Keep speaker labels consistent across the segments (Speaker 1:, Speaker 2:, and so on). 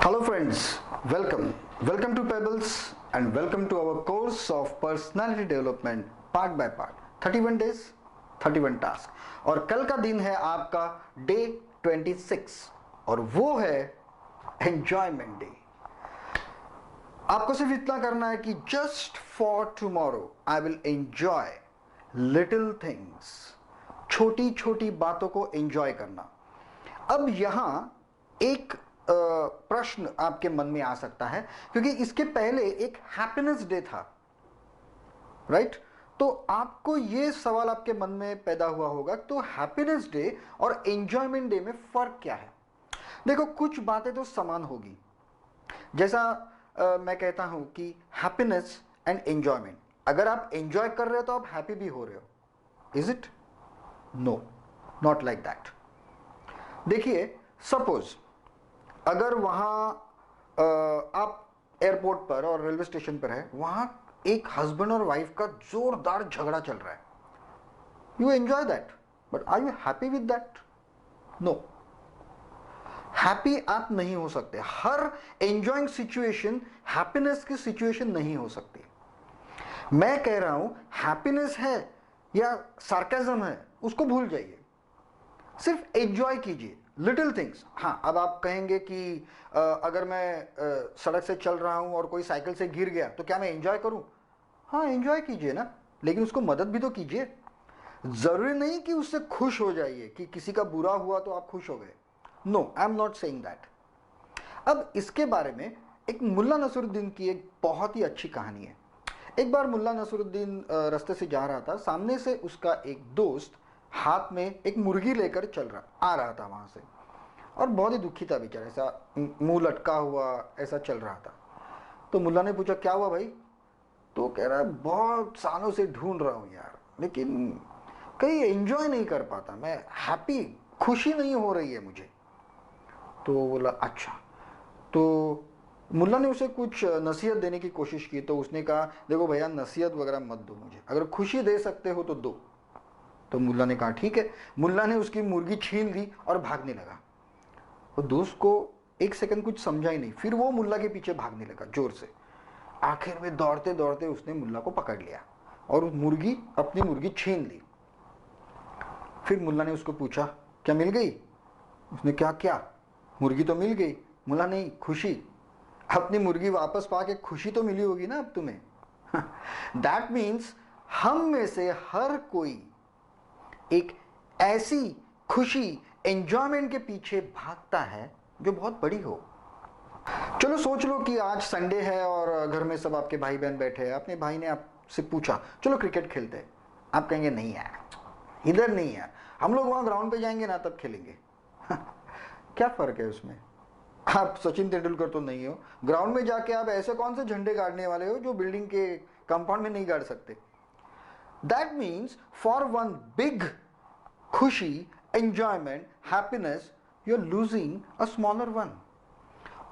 Speaker 1: Hello friends, welcome to Pebbles and welcome to our course of personality development part by part 31 days 31 task. और कल का दिन है आपका डे 26 और वो है एंजॉयमेंट डे। आपको सिर्फ इतना करना है कि just for tomorrow I will enjoy little things, छोटी छोटी बातों को एंजॉय करना। अब यहां एक प्रश्न आपके मन में आ सकता है क्योंकि इसके पहले एक हैप्पीनेस डे था, राइट? तो आपको यह सवाल आपके मन में पैदा हुआ होगा, तो हैप्पीनेस डे और एंजॉयमेंट डे में फर्क क्या है? देखो, कुछ बातें तो समान होगी। जैसा मैं कहता हूं कि हैप्पीनेस एंड एंजॉयमेंट, अगर आप एंजॉय कर रहे हो तो आप हैप्पी भी हो रहे हो। Is it? No, not like that. देखिए, सपोज अगर वहां आप एयरपोर्ट पर और रेलवे स्टेशन पर है, वहां एक हस्बैंड और वाइफ का जोरदार झगड़ा चल रहा है। You enjoy that, but are you happy with that? No, happy आप नहीं हो सकते। हर एंजॉइंग सिचुएशन हैप्पीनेस की सिचुएशन नहीं हो सकती। मैं कह रहा हूं हैप्पीनेस है या सार्केज्म है उसको भूल जाइए, सिर्फ एंजॉय कीजिए लिटिल थिंग्स। हाँ, अब आप कहेंगे कि अगर मैं सड़क से चल रहा हूं और कोई साइकिल से गिर गया तो क्या मैं एंजॉय करूं? हाँ, एंजॉय कीजिए ना, लेकिन उसको मदद भी तो कीजिए। जरूरी नहीं कि उससे खुश हो जाइए कि किसी का बुरा हुआ तो आप खुश हो गए। No, I am not saying that. अब इसके बारे में एक मुल्ला नसरुद्दीन की एक बहुत ही अच्छी कहानी है। एक बार मुल्ला नसरुद्दीन रास्ते से जा रहा था, सामने से उसका एक दोस्त हाथ में एक मुर्गी लेकर आ रहा था वहां से, और बहुत ही दुखी था बेचारा, ऐसा मुंह लटका हुआ ऐसा चल रहा था। तो मुल्ला ने पूछा, क्या हुआ भाई? तो कह रहा है, बहुत सालों से ढूंढ रहा हूं यार, लेकिन कहीं एंजॉय नहीं कर पाता मैं, हैप्पी खुशी नहीं हो रही है मुझे। तो बोला अच्छा। तो मुल्ला ने उसे कुछ नसीहत देने की कोशिश की, तो उसने कहा, देखो भैया, नसीहत वगैरह मत दो मुझे, अगर खुशी दे सकते हो तो दो। तो मुल्ला ने कहा ठीक है। मुल्ला ने उसकी मुर्गी छीन ली और भागने लगा। और दोस्त को एक सेकंड कुछ समझा ही नहीं, फिर वो मुल्ला के पीछे भागने लगा जोर से। आखिर में दौड़ते दौड़ते उसने मुल्ला को पकड़ लिया और अपनी मुर्गी छीन ली। फिर मुल्ला ने उसको पूछा, क्या मिल गई? उसने क्या क्या? मुर्गी तो मिल गई। मुल्ला, नहीं, खुशी। अपनी मुर्गी वापस पाके खुशी तो मिली होगी ना अब तुम्हें। दैट मीन्स हम में से हर कोई एक ऐसी खुशी, एंजॉयमेंट के पीछे भागता है जो बहुत बड़ी हो। चलो सोच लो कि आज संडे है और घर में सब आपके भाई बहन बैठे हैं। अपने भाई ने आपसे पूछा, चलो क्रिकेट खेलते हैं। आप कहेंगे, नहीं यार, इधर नहीं यार, हम लोग वहां ग्राउंड पे जाएंगे ना तब खेलेंगे। क्या फर्क है उसमें? आप सचिन तेंदुलकर तो नहीं हो, ग्राउंड में जाके आप ऐसे कौन से झंडे गाड़ने वाले हो जो बिल्डिंग के कंपाउंड में नहीं गाड़ सकते? That means for one big खुशी, enjoyment, happiness, you are losing a smaller one.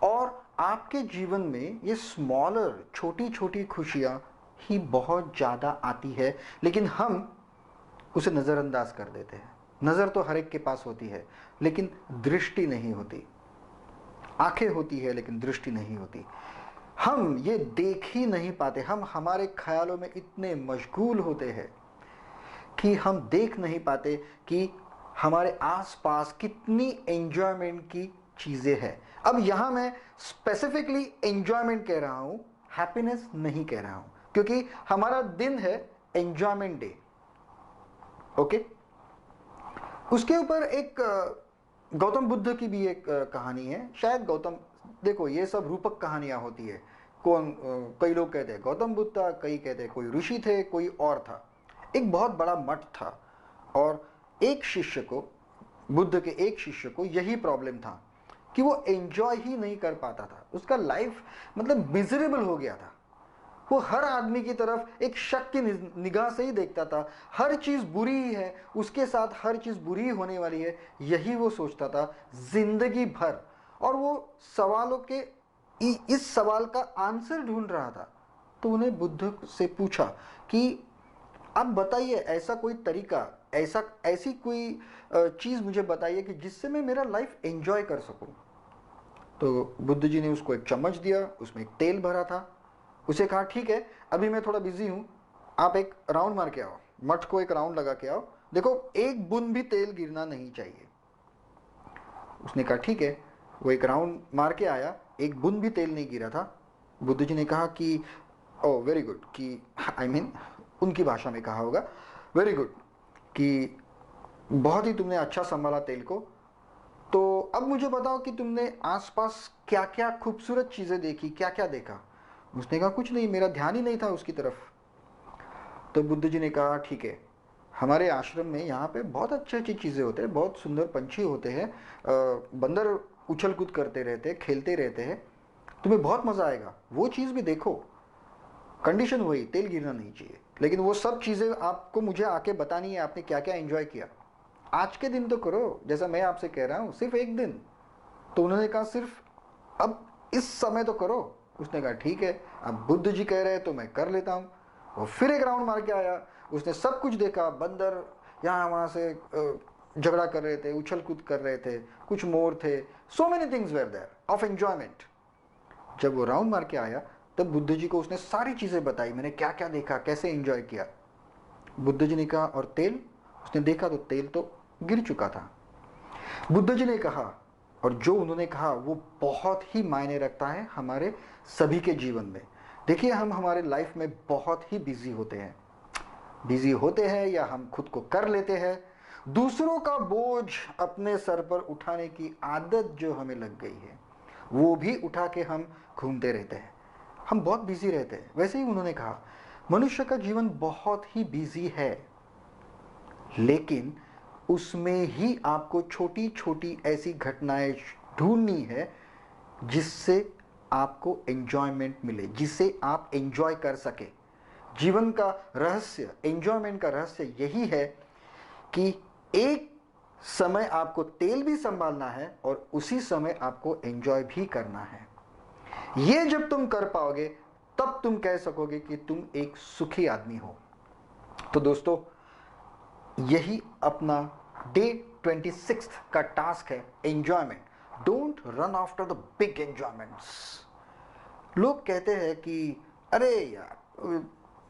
Speaker 1: और आपके जीवन में ये स्मॉलर, छोटी छोटी खुशियां ही बहुत ज्यादा आती है, लेकिन हम उसे नजरअंदाज कर देते हैं। नजर तो हर एक के पास होती है, लेकिन दृष्टि नहीं होती। आंखें होती है लेकिन दृष्टि नहीं होती। हम ये देख ही नहीं पाते। हम हमारे ख्यालों में इतने मशगूल होते हैं कि हम देख नहीं पाते कि हमारे आसपास कितनी एंजॉयमेंट की चीजें हैं। अब यहां मैं स्पेसिफिकली एंजॉयमेंट कह रहा हूं, हैप्पीनेस नहीं कह रहा हूं, क्योंकि हमारा दिन है एंजॉयमेंट डे। ओके? उसके ऊपर एक गौतम बुद्ध की भी एक कहानी है। शायद गौतम, देखो ये सब रूपक कहानियां होती है। कई लोग कहते हैं गौतम बुद्ध था, कई कहते हैं कोई ऋषि थे, कोई और था। एक बहुत बड़ा मठ था और एक शिष्य को, बुद्ध के एक शिष्य को यही प्रॉब्लम था कि वो एंजॉय ही नहीं कर पाता था। उसका लाइफ मतलब मिजरेबल हो गया था। वो हर आदमी की तरफ एक शक की निगाह से ही देखता था। हर चीज बुरी ही है, उसके साथ हर चीज बुरी ही होने वाली है, यही वो सोचता था जिंदगी भर। और वो सवालों के इस सवाल का आंसर ढूंढ रहा था। तो उन्हें बुद्ध से पूछा कि आप बताइए, ऐसा कोई तरीका, ऐसी कोई चीज मुझे बताइए कि जिससे मैं मेरा लाइफ एंजॉय कर सकूं। तो बुद्ध जी ने उसको एक चम्मच दिया, उसमें एक तेल भरा था। उसे कहा ठीक है, अभी मैं थोड़ा बिजी हूँ, आप एक राउंड मार के आओ, मठ को एक राउंड लगा के आओ, देखो एक बूंद भी तेल गिरना नहीं चाहिए। उसने कहा ठीक है, वो एक राउंड मार के आया, एक बूंद भी तेल नहीं गिरा था। बुद्ध जी ने कहा कि ओ वेरी गुड, कि आई मीन उनकी भाषा में कहा होगा वेरी गुड, कि बहुत ही तुमने अच्छा संभाला तेल को। तो अब मुझे बताओ कि तुमने आसपास क्या क्या खूबसूरत चीजें देखी, क्या क्या देखा। उसने कहा कुछ नहीं, मेरा ध्यान ही नहीं था उसकी तरफ। तो बुद्ध जी ने कहा ठीक है, हमारे आश्रम में यहाँ पे बहुत अच्छी अच्छी चीज़ें होते हैं, बहुत सुंदर पंछी होते हैं, बंदर उछल कूद करते रहते हैं, खेलते रहते हैं, तुम्हें बहुत मज़ा आएगा, वो चीज़ भी देखो। कंडीशन वही, तेल गिरना नहीं चाहिए, लेकिन वो सब चीज़ें आपको मुझे आके बतानी है, आपने क्या क्या एंजॉय किया। आज के दिन तो करो, जैसा मैं आपसे कह रहा हूँ, सिर्फ एक दिन। तो उन्होंने कहा सिर्फ अब इस समय तो करो। उसने कहा ठीक है, अब बुद्ध जी कह रहे हैं तो मैं कर लेता हूँ। वो फिर एक राउंड मार के आया, उसने सब कुछ देखा, बंदर यहाँ वहाँ से झगड़ा कर रहे थे, उछल कूद कर रहे थे, कुछ मोर थे, so many things were there of enjoyment. जब वो राउंड मार के आया तब बुद्ध जी को उसने सारी चीज़ें बताई, मैंने क्या क्या देखा, कैसे एंजॉय किया। बुद्ध जी ने कहा और तेल? उसने देखा तो तेल तो गिर चुका था। बुद्ध जी ने कहा, और जो उन्होंने कहा वो बहुत ही मायने रखता है हमारे सभी के जीवन में। देखिए, हम हमारे लाइफ में बहुत ही बिजी होते हैं या हम खुद को कर लेते हैं। दूसरों का बोझ अपने सर पर उठाने की आदत जो हमें लग गई है, वो भी उठा के हम घूमते रहते हैं, हम बहुत बिजी रहते हैं। वैसे ही उन्होंने कहा मनुष्य का जीवन बहुत ही बिजी है, लेकिन उसमें ही आपको छोटी छोटी ऐसी घटनाएं ढूंढनी है जिससे आपको एंजॉयमेंट मिले, जिसे आप एंजॉय कर सके। जीवन का रहस्य, एंजॉयमेंट का रहस्य यही है कि एक समय आपको तेल भी संभालना है और उसी समय आपको एंजॉय भी करना है। ये जब तुम कर पाओगे तब तुम कह सकोगे कि तुम एक सुखी आदमी हो। तो दोस्तों, यही अपना डे 26 का टास्क है, enjoyment. Don't run after the big enjoyments. लोग कहते हैं कि अरे यार,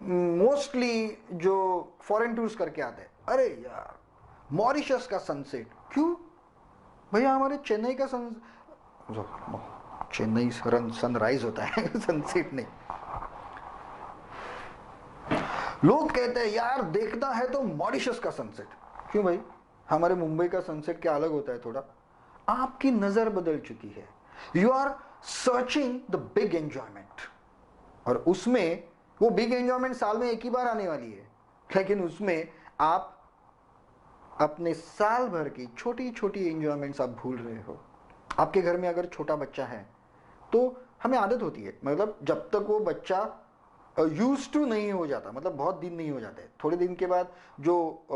Speaker 1: मोस्टली जो फॉरेन टूर्स करके आते हैं, अरे यार मॉरिशस का सनसेट, क्यों भैया हमारे चेन्नई का चेन्नई सनराइज होता है सनसेट नहीं। लोग कहते हैं यार देखना है तो मॉरिशस का सनसेट, क्यों भाई हमारे मुंबई का सनसेट क्या अलग होता है थोड़ा। आपकी नजर बदल चुकी है, you are searching the big enjoyment, और उसमें वो बिग एंजॉयमेंट साल में एक ही बार आने वाली है, लेकिन उसमें आप अपने साल भर की छोटी छोटी एंजॉयमेंट्स आप भूल रहे हो। आपके घर में अगर छोटा बच्चा है तो हमें आदत होती है, मतलब जब तक वो बच्चा यूज टू नहीं हो जाता, मतलब बहुत दिन नहीं हो जाते, थोड़े दिन के बाद जो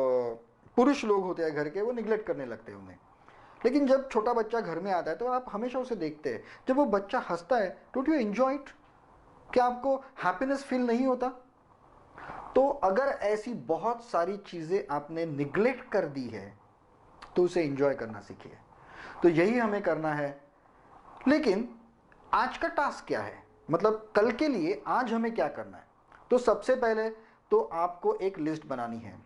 Speaker 1: पुरुष लोग होते हैं घर के, वो निगलेक्ट करने लगते हैं उन्हें। लेकिन जब छोटा बच्चा घर में आता है तो आप हमेशा उसे देखते हैं, जब वो बच्चा हंसता है, डोंट यू एंजॉय इट? क्या आपको हैप्पीनेस फील नहीं होता? तो अगर ऐसी बहुत सारी चीजें आपने निगलेक्ट कर दी है तो उसे एंजॉय करना सीखिए। तो यही हमें करना है। लेकिन आज का टास्क क्या है, मतलब कल के लिए आज हमें क्या करना है? तो सबसे पहले तो आपको एक लिस्ट बनानी है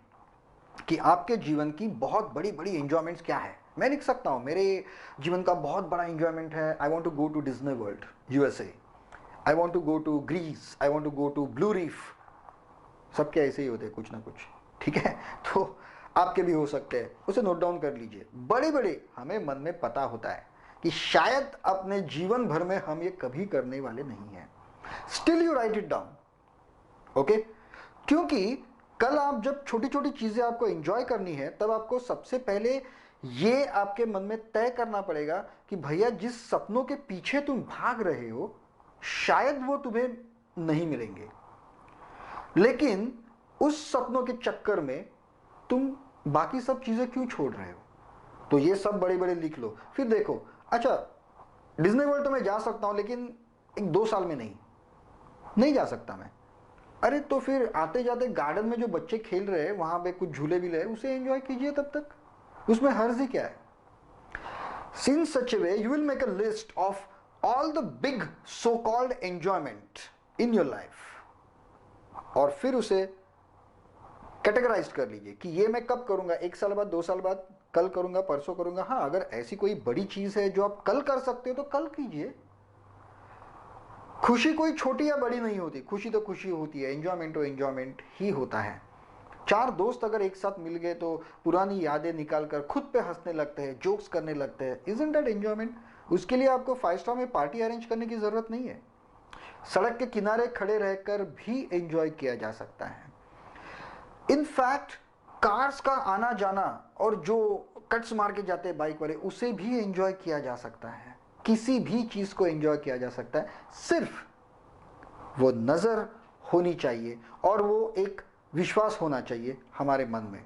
Speaker 1: कि आपके जीवन की बहुत बड़ी बड़ी एंजॉयमेंट्स क्या है। मैं लिख सकता हूं मेरे जीवन का बहुत बड़ा एंजॉयमेंट है, I want to go to Disney World USA, I want to go to Greece, I want to go to Blue Reef. सबके ऐसे ही होते हैं कुछ ना कुछ, ठीक है? तो आपके भी हो सकते हैं, उसे नोट डाउन कर लीजिए। बड़े बड़े हमें मन में पता होता है कि शायद अपने जीवन भर में हम ये कभी करने वाले नहीं हैं, still you right it down, okay? क्योंकि कल आप जब छोटी छोटी चीजें आपको एंजॉय करनी है, तब आपको सबसे पहले ये आपके मन में तय करना पड़ेगा कि भैया जिस सपनों के पीछे तुम भाग रहे हो शायद वो तुम्हें नहीं मिलेंगे, लेकिन उस सपनों के चक्कर में तुम बाकी सब चीजें क्यों छोड़ रहे हो? तो ये सब बड़े बड़े लिख लो। फिर देखो, अच्छा डिज्नी वर्ल्ड तो मैं जा सकता हूं, लेकिन एक 2 साल में नहीं जा सकता मैं। अरे तो फिर आते जाते गार्डन में जो बच्चे खेल रहे हैं, वहां पे कुछ झूले भी रहे, उसे एंजॉय कीजिए तब तक, उसमें हर्ज ही क्या है? In such a way you will make a list of all the big so called enjoyment in your life और फिर उसे कैटेगराइज कर लीजिए कि ये मैं कब करूंगा, 1 साल बाद, 2 साल बाद, कल करूंगा, परसों करूंगा। हाँ, अगर ऐसी कोई बड़ी चीज है जो आप कल कर सकते हो तो कल कीजिए। खुशी कोई छोटी या बड़ी नहीं होती, खुशी तो खुशी होती है, एंजॉयमेंट तो एंजॉयमेंट ही होता है। 4 दोस्त अगर एक साथ मिल गए तो पुरानी यादें निकाल कर खुद पे हंसने लगते हैं, जोक्स करने लगते हैं। Isn't that enjoyment? उसके लिए आपको 5 स्टार में पार्टी अरेंज करने की जरूरत नहीं है। सड़क के किनारे खड़े रहकर भी एंजॉय किया जा सकता है। इनफैक्ट कार्स का आना जाना और जो कट्स मार के जाते हैं बाइक वाले, उसे भी एंजॉय किया जा सकता है। किसी भी चीज को एंजॉय किया जा सकता है, सिर्फ वो नजर होनी चाहिए और वो एक विश्वास होना चाहिए हमारे मन में।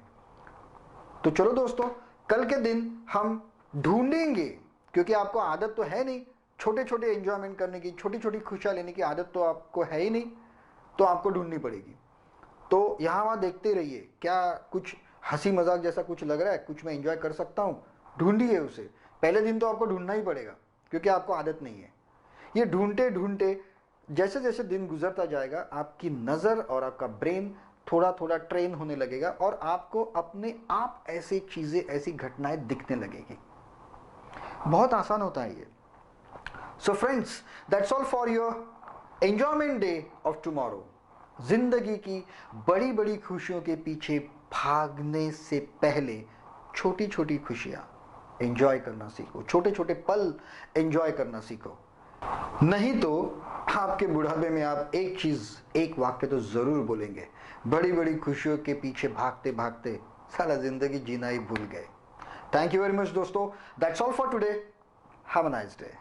Speaker 1: तो चलो दोस्तों, कल के दिन हम ढूंढेंगे, क्योंकि आपको आदत तो है नहीं छोटे छोटे एंजॉयमेंट करने की, छोटी छोटी खुशियां लेने की आदत तो आपको है ही नहीं, तो आपको ढूंढनी पड़ेगी। तो यहाँ वहाँ देखते रहिए, क्या कुछ हंसी मजाक जैसा कुछ लग रहा है, कुछ मैं एंजॉय कर सकता हूँ, ढूंढिए उसे। पहले दिन तो आपको ढूंढना ही पड़ेगा क्योंकि आपको आदत नहीं है। ये ढूंढते ढूंढते जैसे जैसे दिन गुजरता जाएगा, आपकी नज़र और आपका ब्रेन थोड़ा थोड़ा ट्रेन होने लगेगा और आपको अपने आप ऐसी चीज़ें, ऐसी घटनाएं दिखने लगेगी। बहुत आसान होता है ये। So friends, that's all for your enjoyment day of tomorrow. जिंदगी की बड़ी बड़ी खुशियों के पीछे भागने से पहले छोटी छोटी खुशियां एंजॉय करना सीखो, छोटे छोटे पल एंजॉय करना सीखो। नहीं तो आपके बुढ़ापे में आप एक चीज, एक वाक्य तो जरूर बोलेंगे, बड़ी बड़ी खुशियों के पीछे भागते भागते सारा जिंदगी जीना ही भूल गए। थैंक यू वेरी मच दोस्तों, that's all for today, have a nice day.